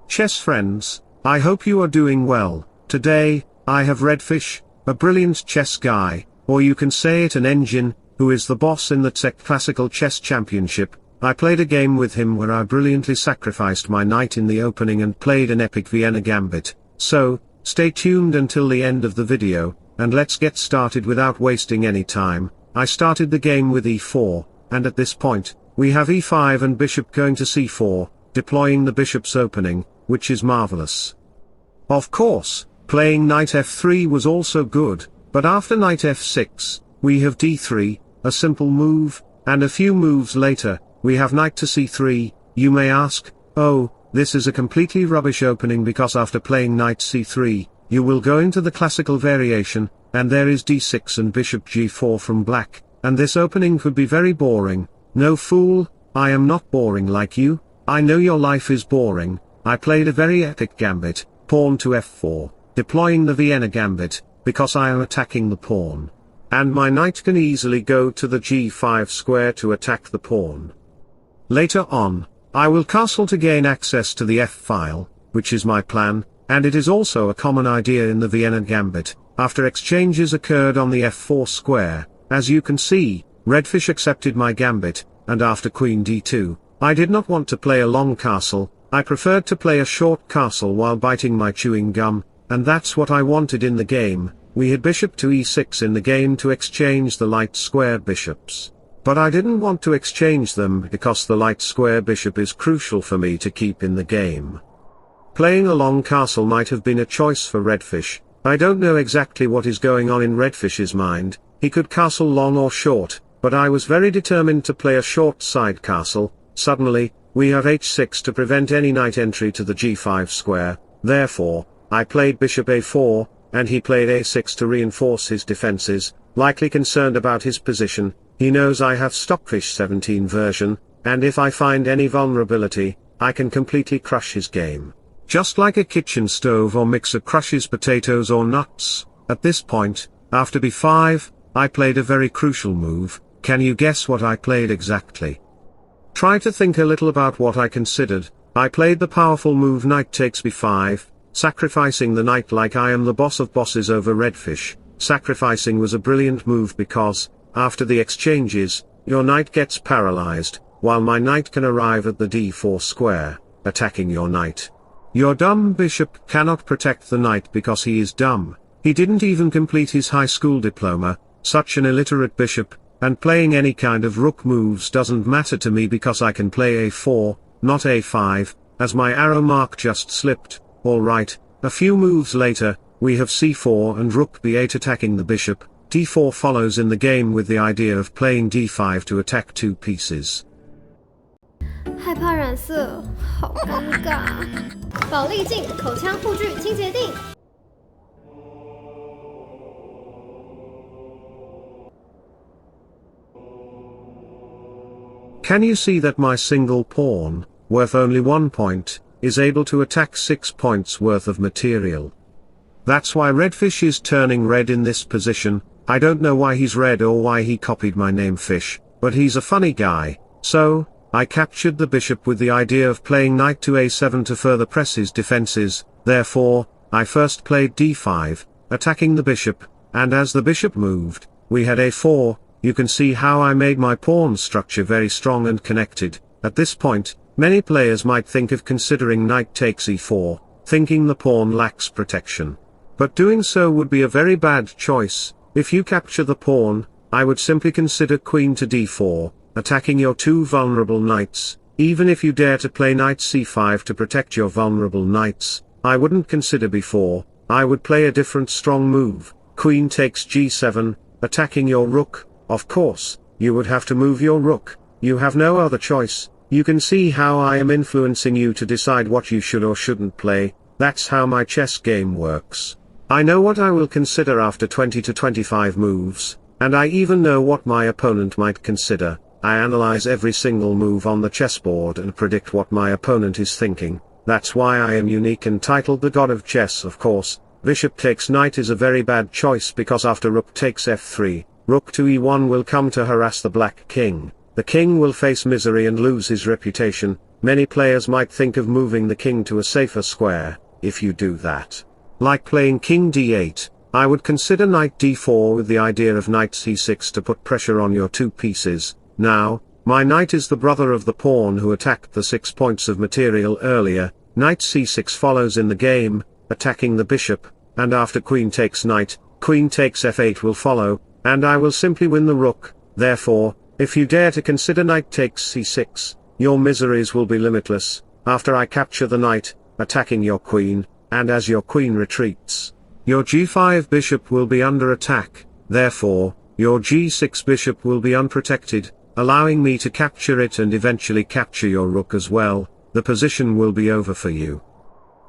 Chess friends, I hope you are doing well. Today, I have Redfish, a brilliant chess guy, or you can say it an engine, who is the boss in the Czech Classical Chess Championship. I played a game with him where I brilliantly sacrificed my knight in the opening and played an epic Vienna gambit. So, stay tuned until the end of the video, and let's get started without wasting any time. I started the game with e4, and at this point, we have e5 and bishop going to c4, deploying the bishop's opening, which is marvelous. Of course, playing knight f3 was also good, but after knight f6, we have d3, a simple move, and a few moves later, we have knight to c3. You may ask, oh, this is a completely rubbish opening because after playing knight c3, you will go into the classical variation, and there is d6 and bishop g4 from black, and this opening could be very boring. No fool, I am not boring like you. I know your life is boring. I played a very epic gambit, pawn to f4, deploying the Vienna gambit, because I am attacking the pawn. And my knight can easily go to the g5 square to attack the pawn. Later on, I will castle to gain access to the f-file, which is my plan, and it is also a common idea in the Vienna gambit. After exchanges occurred on the f4 square, as you can see, Redfish accepted my gambit, and after queen d2, I did not want to play a long castle. I preferred to play a short castle while biting my chewing gum, and that's what I wanted in the game. We had bishop to e6 in the game to exchange the light square bishops. But I didn't want to exchange them because the light square bishop is crucial for me to keep in the game. Playing a long castle might have been a choice for Redfish. I don't know exactly what is going on in Redfish's mind. He could castle long or short, but I was very determined to play a short side castle. Suddenly, we have h6 to prevent any knight entry to the g5 square. Therefore, I played bishop a4, and he played a6 to reinforce his defenses. Likely concerned about his position, he knows I have Stockfish 17 version, and if I find any vulnerability, I can completely crush his game. Just like a kitchen stove or mixer crushes potatoes or nuts. At this point, after b5, I played a very crucial move. Can you guess what I played exactly? Try to think a little about what I considered. I played the powerful move knight takes b5, sacrificing the knight like I am the boss of bosses over Redfish. Sacrificing was a brilliant move because, after the exchanges, your knight gets paralyzed, while my knight can arrive at the d4 square, attacking your knight. Your dumb bishop cannot protect the knight because he is dumb. He didn't even complete his high school diploma, such an illiterate bishop. And playing any kind of rook moves doesn't matter to me because I can play a4, not a5, as my arrow mark just slipped. Alright, a few moves later, we have c4 and rook b8 attacking the bishop. d4 follows in the game with the idea of playing d5 to attack two pieces. 害怕染色，好尴尬。宝丽镜口腔护具清洁定。Can you see that my single pawn, worth only 1 point, is able to attack 6 points worth of material? That's why Redfish is turning red in this position. I don't know why he's red or why he copied my name Fish, but he's a funny guy. So, I captured the bishop with the idea of playing knight to a7 to further press his defenses. Therefore, I first played d5, attacking the bishop, and as the bishop moved, we had a4. You can see how I made my pawn structure very strong and connected. At this point, many players might think of considering knight takes e4, thinking the pawn lacks protection. But doing so would be a very bad choice. If you capture the pawn, I would simply consider queen to d4, attacking your two vulnerable knights. Even if you dare to play knight c5 to protect your vulnerable knights, I wouldn't consider b4, I would play a different strong move. Queen takes g7, attacking your rook. Of course, you would have to move your rook. You have no other choice. You can see how I am influencing you to decide what you should or shouldn't play. That's how my chess game works. I know what I will consider after 20 to 25 moves, and I even know what my opponent might consider. I analyze every single move on the chessboard and predict what my opponent is thinking. That's why I am unique and titled the God of Chess. Of course, bishop takes knight is a very bad choice because after rook takes f3, rook to e1 will come to harass the black king. The king will face misery and lose his reputation. many players might think of moving the king to a safer square. If you do that, like playing king d8, I would consider knight d4 with the idea of knight c6 to put pressure on your two pieces. Now, my knight is the brother of the pawn who attacked the 6 points of material earlier. Knight c6 follows in the game, attacking the bishop, and after queen takes knight, queen takes f8 will follow, and I will simply win the rook. Therefore, if you dare to consider knight takes c6, your miseries will be limitless. After I capture the knight, attacking your queen, and as your queen retreats, your g5 bishop will be under attack. Therefore, your g6 bishop will be unprotected, allowing me to capture it and eventually capture your rook as well. The position will be over for you.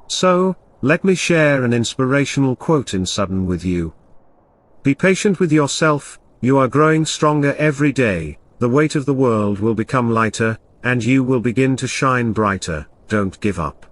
So, let me share an inspirational quote in sudden with you. Be patient with yourself, you are growing stronger every day, the weight of the world will become lighter, and you will begin to shine brighter. Don't give up.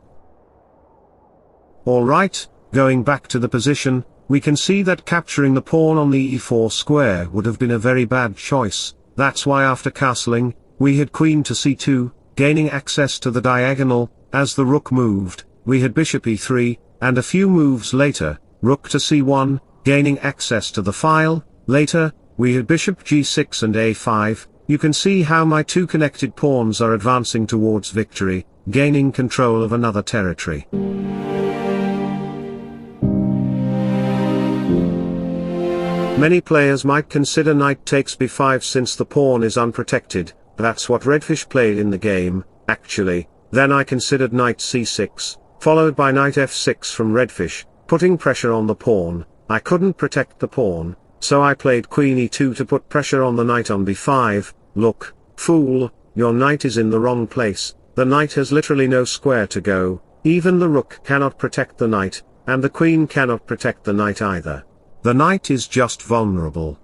Alright, going back to the position, we can see that capturing the pawn on the e4 square would have been a very bad choice. That's why after castling, we had queen to c2, gaining access to the diagonal. As the rook moved, we had bishop e3, and a few moves later, rook to c1, gaining access to the file. Later, we had bishop g6 and a5. You can see how my two connected pawns are advancing towards victory, gaining control of another territory. Many players might consider knight takes b5 since the pawn is unprotected. That's what Redfish played in the game, actually. Then I considered knight c6, followed by knight f6 from Redfish, putting pressure on the pawn. I couldn't protect the pawn, so I played queen e2 to put pressure on the knight on b5. Look, fool, your knight is in the wrong place. The knight has literally no square to go. Even the rook cannot protect the knight, and the queen cannot protect the knight either. The knight is just vulnerable.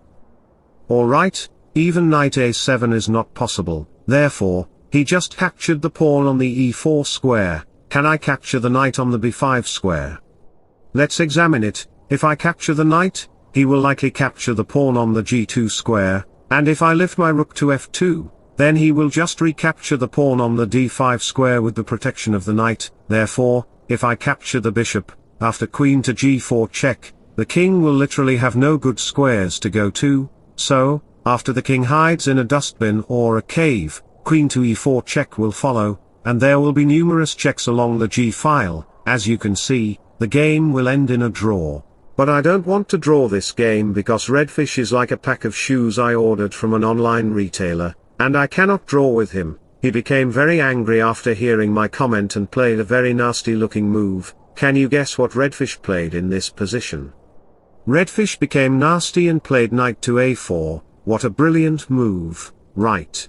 Alright, even knight a7 is not possible. Therefore, he just captured the pawn on the e4 square. Can I capture the knight on the b5 square? Let's examine it. If I capture the knight, he will likely capture the pawn on the g2 square, and if I lift my rook to f2, then he will just recapture the pawn on the d5 square with the protection of the knight. Therefore, if I capture the bishop, after queen to g4 check, the king will literally have no good squares to go to. So, after the king hides in a dustbin or a cave, queen to e4 check will follow, and there will be numerous checks along the g-file. As you can see, the game will end in a draw. But I don't want to draw this game because Redfish is like a pack of shoes I ordered from an online retailer, and I cannot draw with him. He became very angry after hearing my comment and played a very nasty looking move. Can you guess what Redfish played in this position? Redfish became nasty and played knight to a4. What a brilliant move, right?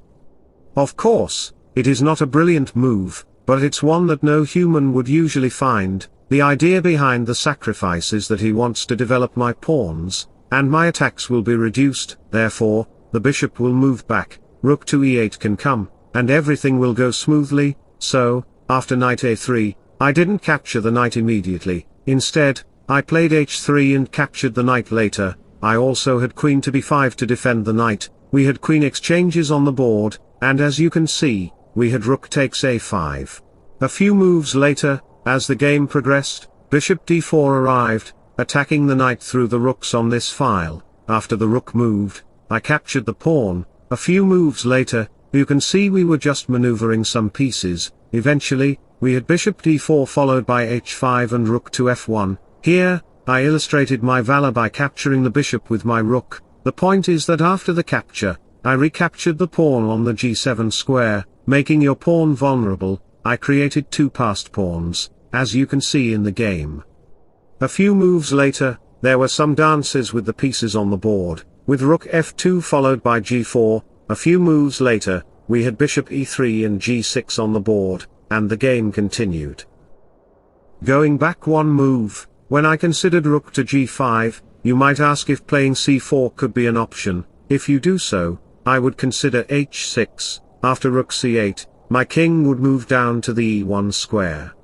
Of course, it is not a brilliant move, but it's one that no human would usually find. The idea behind the sacrifice is that he wants to develop my pawns, and my attacks will be reduced. Therefore, the bishop will move back, rook to e8 can come, and everything will go smoothly. So, after knight a3, I didn't capture the knight immediately. Instead, I played h3 and captured the knight later. I also had queen to b5 to defend the knight. We had queen exchanges on the board, and as you can see, we had rook takes a5. A few moves later, as the game progressed, bishop d4 arrived, attacking the knight through the rooks on this file. After the rook moved, I captured the pawn. A few moves later, you can see we were just maneuvering some pieces. Eventually, we had bishop d4 followed by h5 and rook to f1. Here, I illustrated my valor by capturing the bishop with my rook. The point is that after the capture, I recaptured the pawn on the g7 square, making your pawn vulnerable. I created two passed pawns, as you can see in the game. A few moves later, there were some dances with the pieces on the board, with rook f2 followed by g4. A few moves later, we had bishop e3 and g6 on the board, and the game continued. Going back one move, when I considered rook to g5, you might ask if playing c4 could be an option. If you do so, I would consider h6. After rook c8, my king would move down to the e1 square.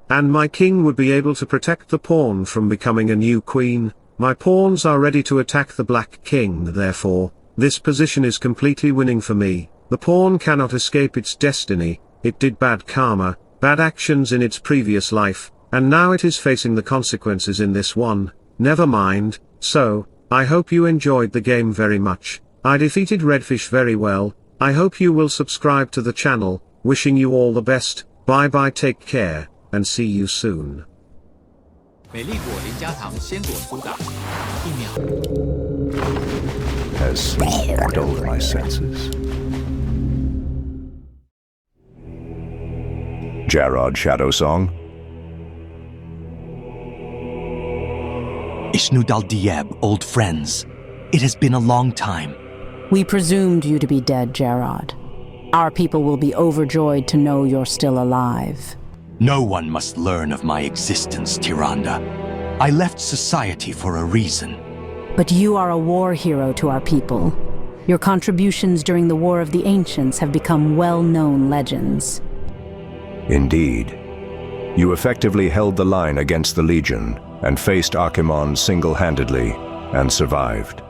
And my king would be able to protect the pawn from becoming a new queen. My pawns are ready to attack the black king. Therefore, This position is completely winning for me. The pawn cannot escape its destiny. It did bad karma, bad actions in its previous life, and now it is facing the consequences in this one. Never mind. So, I hope you enjoyed the game very much. I defeated Redfish very well. I hope you will subscribe to the channel. Wishing you all the best. Bye bye, take care, and see you soon. 美丽果零加糖鲜果苏打，1秒。 Has sleep dulled my senses? Jarod Shadow Song. Ishnudal Dieb, old friends. It has been a long time. We presumed you to be dead, Jarod. Our people will be overjoyed to know you're still alive. No one must learn of my existence, Tyrande. I left society for a reason. But you are a war hero to our people. Your contributions during the War of the Ancients have become well-known legends. Indeed. You effectively held the line against the Legion and faced Archimonde single-handedly and survived.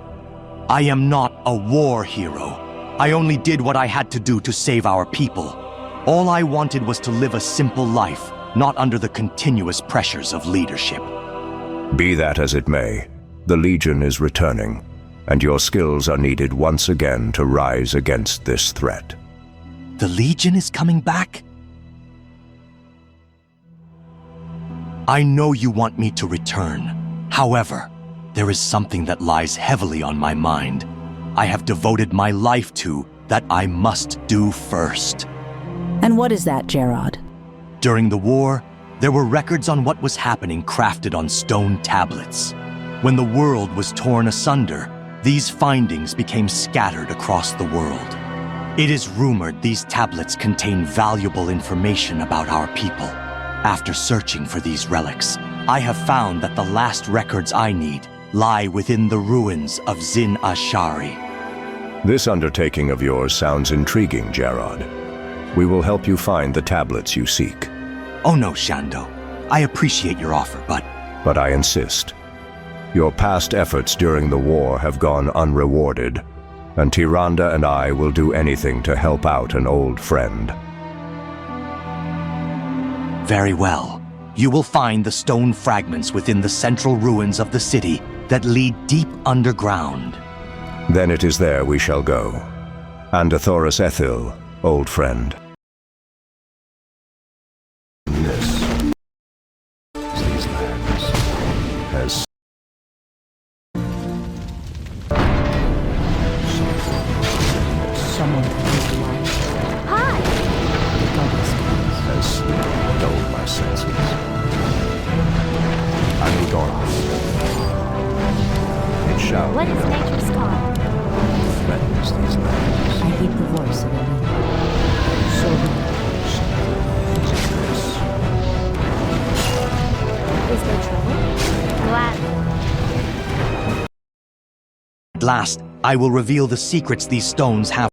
I am not a war hero. I only did what I had to do to save our people. All I wanted was to live a simple life, not under the continuous pressures of leadership. Be that as it may, the Legion is returning, and your skills are needed once again to rise against this threat. The Legion is coming back? I know you want me to return. However, there is something that lies heavily on my mind. I have devoted my life to that I must do first. And what is that, Jarod? During the war, there were records on what was happening crafted on stone tablets. When the world was torn asunder, these findings became scattered across the world. It is rumored these tablets contain valuable information about our people. After searching for these relics, I have found that the last records I need lie within the ruins of Zin Ashari. This undertaking of yours sounds intriguing, Jarod. We will help you find the tablets you seek. Oh no, Shando. I appreciate your offer, but I insist. Your past efforts during the war have gone unrewarded, and Tyrande and I will do anything to help out an old friend. very well. You will find the stone fragments within the central ruins of the city that lead deep underground. Then it is there we shall go. Andothoris Ethil, old friend. This, these lands, has Someone who's alive. Hi! has dulled my senses. Andothoris. It shall What be is known. nature's call? Threatens these lands. I hate the voice of Elena. So Is there trouble? Glad. At last, I will reveal the secrets these stones have.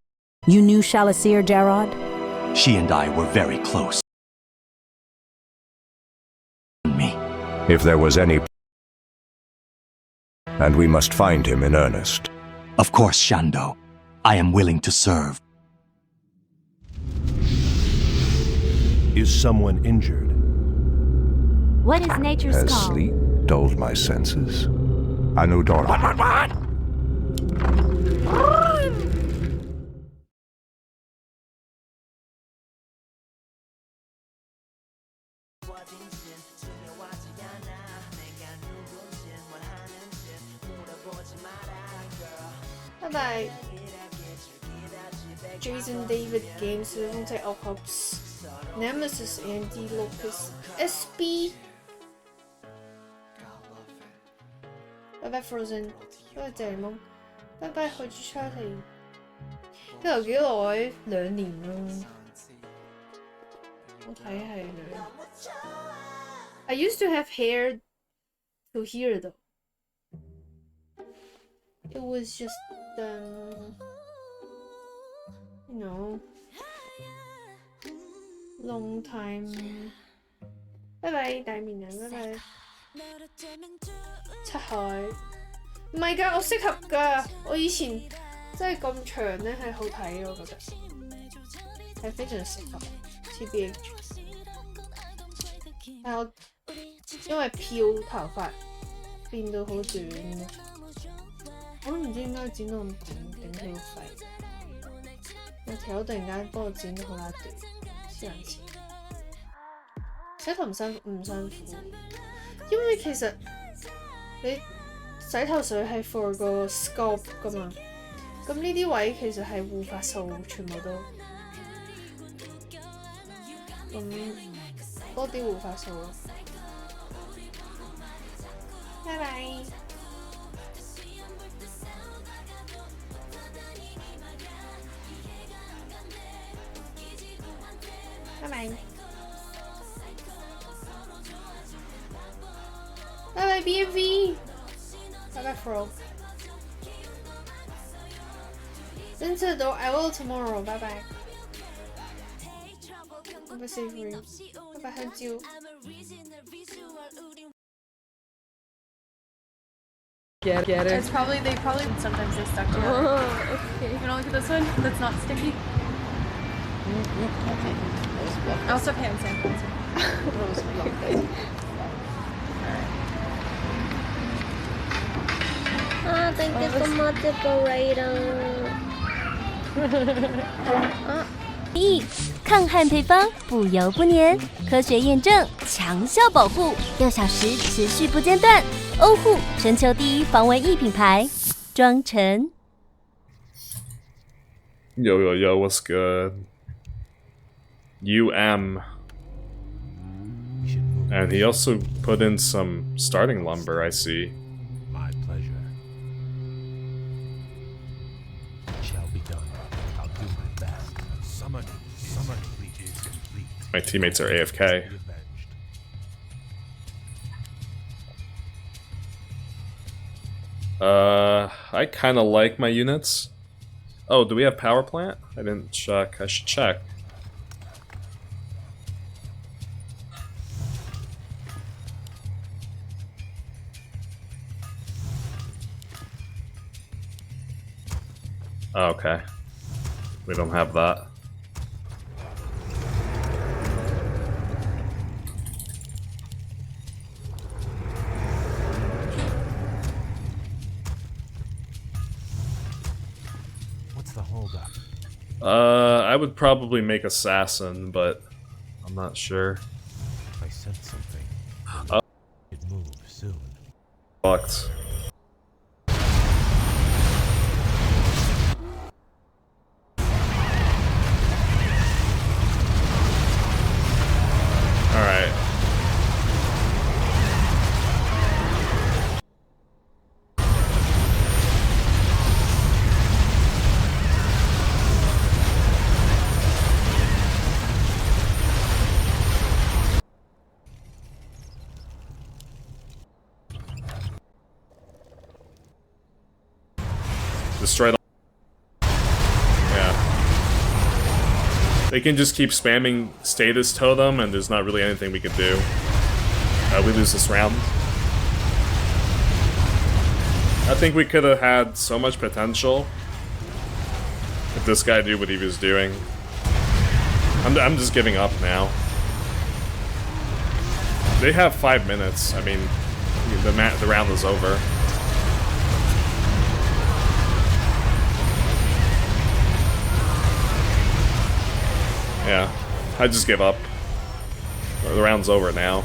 you knew Shalasir, Jarod? She and I were very close. Me. If there was any, and we must find him in earnest. Of course, Shando. I am willing to serve. Is someone injured? What is nature's Has call? sleep dulled my senses? Anudor. Bye bye. Jason David Games 風車 Ops Nemesis Andy Lopez SB. Bye bye Frozen. Bye bye 謝夢。Bye bye 海珠 Charlie。呢度幾耐？2年咯。我睇係2。I used to have hair to here though. It was just you know, long time. Bye bye 大面人，拜拜。七海，唔係㗎，我適合㗎。我以前即係咁長咧係好睇嘅，我覺得係非常適合 TBH。但係我因為漂頭髮變到好短，我都唔知點解剪到咁短，頂佢個肺。有條友突然間幫我剪得好拉短，黐人線。洗頭唔辛苦，因為其實你洗頭水係 for 個 scalp 噶嘛，咁呢啲位其實係護髮素全部都，咁多啲護髮素咯。拜拜。拜拜。拜拜 BMV， 拜拜 Fro。真的都 I will tomorrow， 拜拜。拜拜 Savory， 拜拜很久。Get it. It's probably sometimes they stuck together. Oh, okay. You wanna look at this one? That's not sticky. Okay. Also hand sanitizer. Oh, thank you so much, operator. 抗汗配方，不油不粘，科学验证，强效保护，6小时持续不间断。欧护全球第一防蚊液品牌，庄臣。Yo, what's good? And he also put in some starting lumber, I see. My pleasure. It shall be done. I'll do my best. Summon fleet is complete. My teammates are AFK. I kind of like my units. Oh, do we have power plant? I didn't check. I should check. Oh, okay. We don't have that. What's the holdup? I would probably make assassin, but I'm not sure. I sense something. It moves soon. Fucked. Alright. Destroy the... Yeah. They can just keep spamming status totem and there's not really anything we can do. We lose this round. I think we could have had so much potential if this guy knew what he was doing. I'm just giving up now. They have 5 minutes. I mean, the round is over. Yeah, I just give up. The round's over now.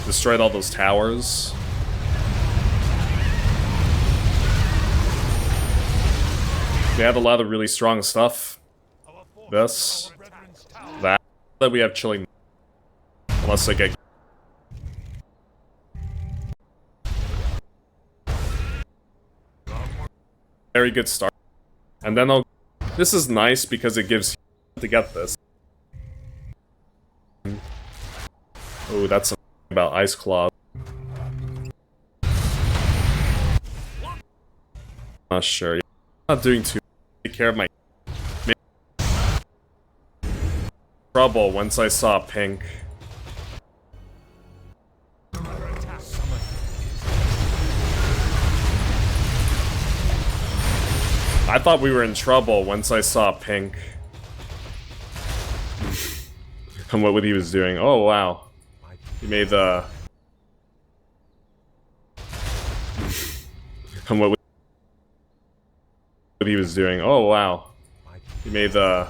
Destroyed all those towers. We have a lot of really strong stuff. This, that we have chilling. Unless they get... Very good start. And then I'll... This is nice because it gives you to get this. Oh, that's something about Ice Claw. Not sure. I'm not doing too take care of my trouble once I saw pink. I thought we were in trouble once I saw pink. And what he was doing. Oh, wow. He made the... And what he was doing. Oh, wow. He made the...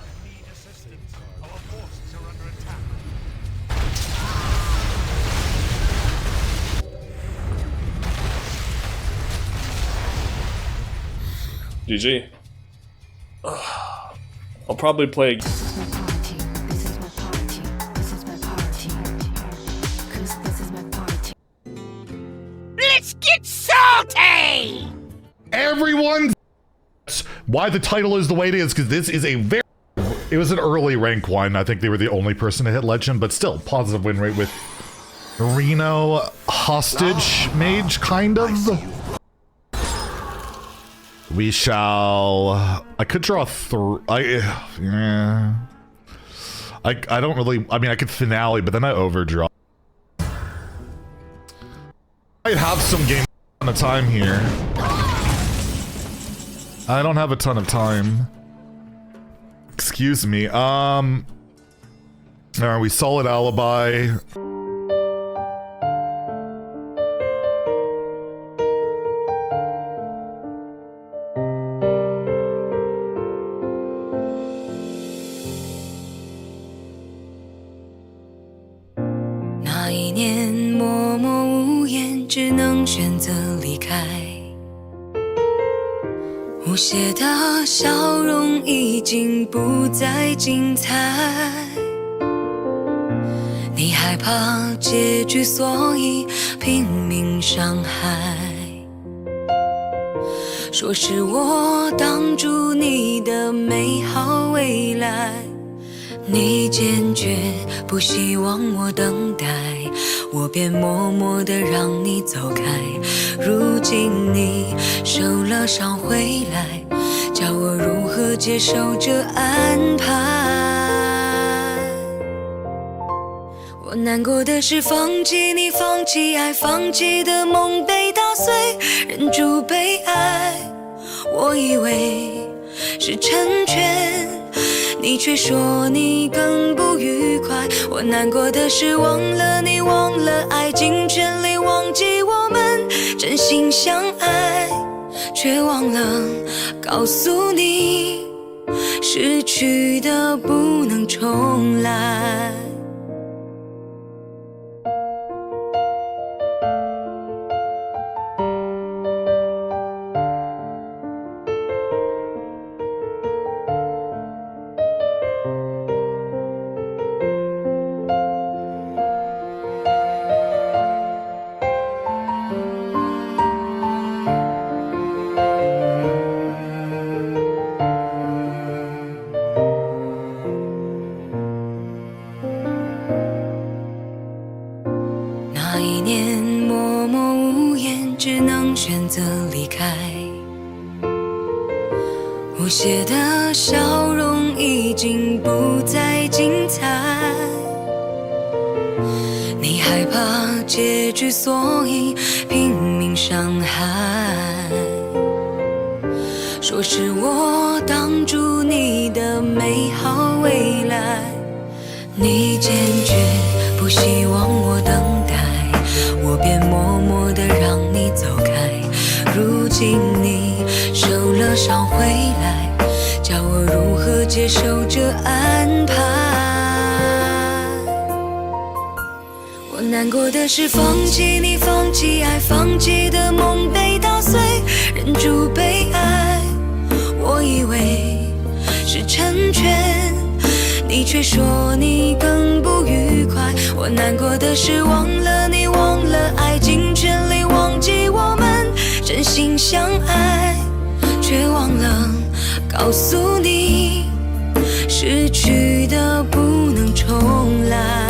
GG. I'll probably play... Let's get salty! Everyone, why the title is the way it is, because this is a very... It was an early rank one. I think they were the only person to hit legend, but still, positive win rate with Reno hostage mage, kind of. We shall... I could draw through... yeah. I don't really... I mean, I could finale, but then I overdraw. I'd have some game on of time here. I don't have a ton of time. Excuse me. Are we solid alibi?那一年默默无言，只能选择离开。无邪的笑容已经不再精彩。你害怕结局，所以拼命伤害。说是我挡住你的美好未来。你坚决不希望我等待，我便默默地让你走开。如今你受了伤回来，叫我如何接受这安排？我难过的是放弃你，放弃爱，放弃的梦被打碎，忍住被爱，我以为是成全。你却说你更不愉快，我难过的是忘了你，忘了爱，尽全力忘记我们真心相爱，却忘了告诉你，失去的不能重来。那一年默默无言，只能选择离开。无邪的笑容已经不再精彩。你害怕结局，所以拼命伤害。说是我挡住你的美好未来。你坚决不希望我等待，我便默默地让你走开。如今你受了伤回来，叫我如何接受这安排？我难过的是放弃你，放弃爱，放弃的梦被打碎，忍住被爱，我以为是成全。你却说你更不愉快，我难过的是忘了你，忘了爱，尽全力忘记我们真心相爱，却忘了告诉你，失去的不能重来。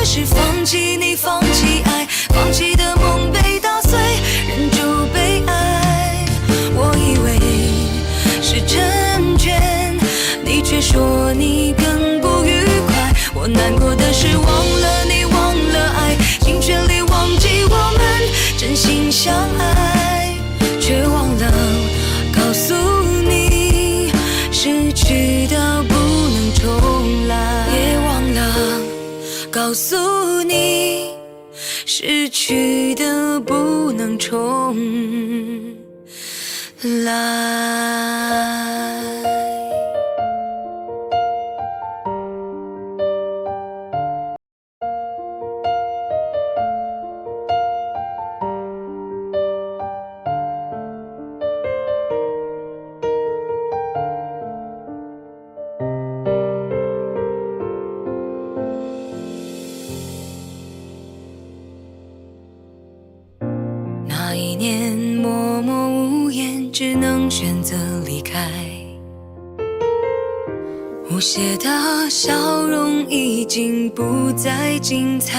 是放弃你，放弃爱，放弃的梦被打碎，忍住被爱，我以为说你更不愉快。我难过的是忘了你，忘了爱，尽全力忘记我们真心相爱，却忘了告诉你，失去的不能重来，也忘了告诉你，失去的不能重来。那一年默默无言，只能选择离开。无邪的笑容已经不再精彩。